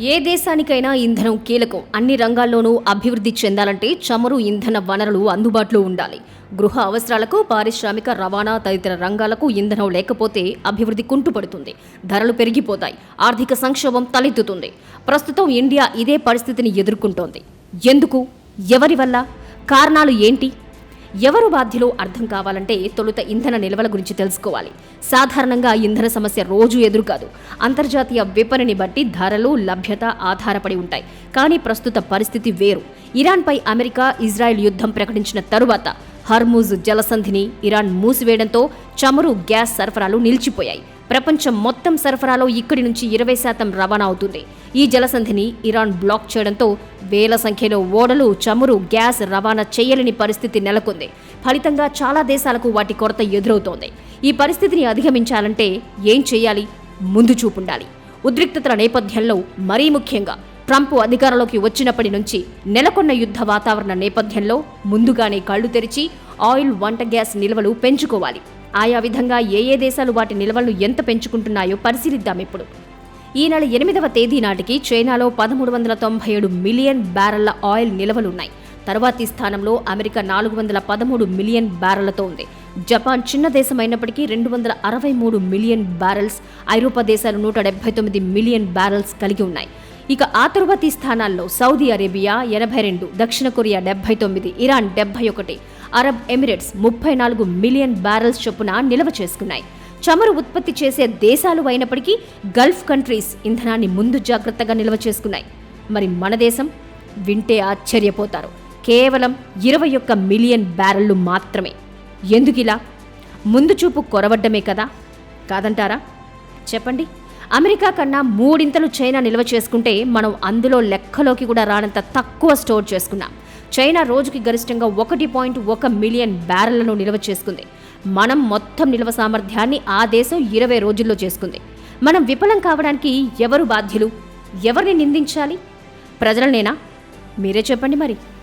ఏ దేశానికైనా ఇంధనం కీలకం. అన్ని రంగాల్లోనూ అభివృద్ధి చెందాలంటే చమురు ఇంధన వనరులు అందుబాటులో ఉండాలి. గృహ అవసరాలకు, పారిశ్రామిక, రవాణా తదితర రంగాలకు ఇంధనం లేకపోతే అభివృద్ధి కుంటుపడుతుంది. ధరలు పెరిగిపోతాయి. ఆర్థిక సంక్షోభం తలెత్తుతుంది. ప్రస్తుతం ఇండియా ఇదే పరిస్థితిని ఎదుర్కొంటోంది. ఎందుకు? ఎవరి వల్ల? కారణాలు ఏంటి? ఎవరు బాధ్యులో అర్థం కావాలంటే తొలుత ఇంధన నిల్వల గురించి తెలుసుకోవాలి. సాధారణంగా ఇంధన సమస్య రోజు ఎదురు కాదు. అంతర్జాతీయ విపణిని బట్టి ధరలు, లభ్యత ఆధారపడి ఉంటాయి. కానీ ప్రస్తుత పరిస్థితి వేరు. ఇరాన్పై అమెరికా, ఇజ్రాయెల్ యుద్ధం ప్రకటించిన తరువాత హర్ముజ్ జలసంధిని ఇరాన్ మూసివేయడంతో చమురు, గ్యాస్ సరఫరాలు నిలిచిపోయాయి. ప్రపంచం మొత్తం సరఫరాలో ఇక్కడి నుంచి 20% రవాణా అవుతుంది. ఈ జలసంధిని ఇరాన్ బ్లాక్ చేయడంతో వేల సంఖ్యలో ఓడలు, చమురు, గ్యాస్ రవాణా చేయలేని పరిస్థితి నెలకొంది. ఫలితంగా చాలా దేశాలకు వాటి కొరత ఎదురవుతోంది. ఈ పరిస్థితిని అధిగమించాలంటే ఏం చేయాలి? ముందు చూపుండాలి. ఉద్రిక్తతల నేపథ్యంలో మరీ ముఖ్యంగా ట్రంప్ అధికారంలోకి వచ్చినప్పటి నుంచి నెలకొన్న యుద్ధ వాతావరణ నేపథ్యంలో ముందుగానే కళ్లు తెరిచి ఆయిల్, వంట గ్యాస్ నిల్వలు పెంచుకోవాలి. ఆయా విధంగా ఏ దేశాలు వాటి నిల్వలను ఎంత పెంచుకుంటున్నాయో పరిశీలిద్దాం. ఇప్పుడు ఈ నెల 8వ తేదీ నాటికి చైనాలో 1397 మిలియన్ బ్యారెళ్ల ఆయిల్ నిల్వలున్నాయి. తర్వాతి స్థానంలో అమెరికా 413 మిలియన్ బ్యారెళ్లతో ఉంది. జపాన్ చిన్న దేశమైనప్పటికీ 263 మిలియన్ బ్యారెల్స్, ఐరోపా దేశాలు 179 మిలియన్ బ్యారెల్స్ కలిగి ఉన్నాయి. ఇక ఆ తరువాతి స్థానాల్లో సౌదీ అరేబియా 82, దక్షిణ Korea 79, Iran 71, Arab Emirates 34 million barrels చొప్పున నిల్వ చేసుకున్నాయి. చమురు ఉత్పత్తి చేసే దేశాలు అయినప్పటికీ గల్ఫ్ కంట్రీస్ ఇంధనాన్ని ముందు జాగ్రత్తగా నిల్వ చేసుకున్నాయి. మరి మన దేశం? వింటే ఆశ్చర్యపోతారు. కేవలం 21 మిలియన్ బ్యారెళ్లు మాత్రమే. ఎందుకిలా? ముందు చూపు కొరవడ్డమే కదా? కాదంటారా? చెప్పండి. అమెరికా కన్నా 3 చైనా నిల్వ చేసుకుంటే మనం అందులో లెక్కలోకి కూడా రానంత తక్కువ స్టోర్ చేసుకున్నాం. చైనా రోజుకి గరిష్టంగా 1.1 మిలియన్ బ్యారెళ్లను నిల్వ చేసుకుంది. మనం మొత్తం నిల్వ సామర్థ్యాన్ని ఆ దేశం 20 రోజుల్లో చేసుకుంది. మనం విఫలం కావడానికి ఎవరు బాధ్యులు? ఎవరిని నిందించాలి? ప్రజలనేనా? మీరే చెప్పండి మరి.